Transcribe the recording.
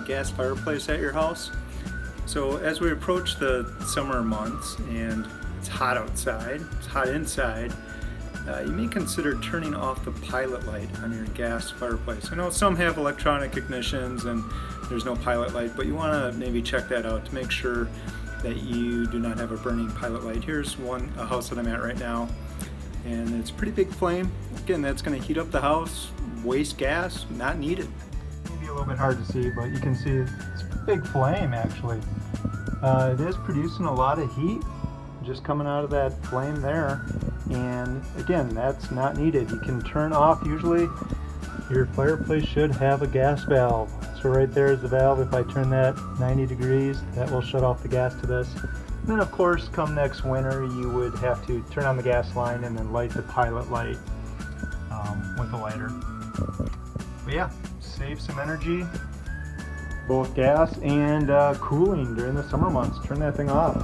gas fireplace at your house. So as we approach the summer months and it's hot outside, it's hot inside, you may consider turning off the pilot light on your gas fireplace. I know some have electronic ignitions and there's no pilot light, but you want to maybe check that out to make sure that you do not have a burning pilot light. Here's a house that I'm at right now, and it's a pretty big flame. Again, that's going to heat up the house. Waste gas, not needed. Maybe a little bit hard to see, but you can see it's a big flame actually. It is producing a lot of heat just coming out of that flame there, and again, that's not needed. You can turn off, usually your fireplace should have a gas valve. So right there is the valve. If I turn that 90 degrees, that will shut off the gas to this. And then of course, come next winter, you would have to turn on the gas line and then light the pilot light with a lighter. But yeah, save some energy, both gas and cooling during the summer months. Turn that thing off.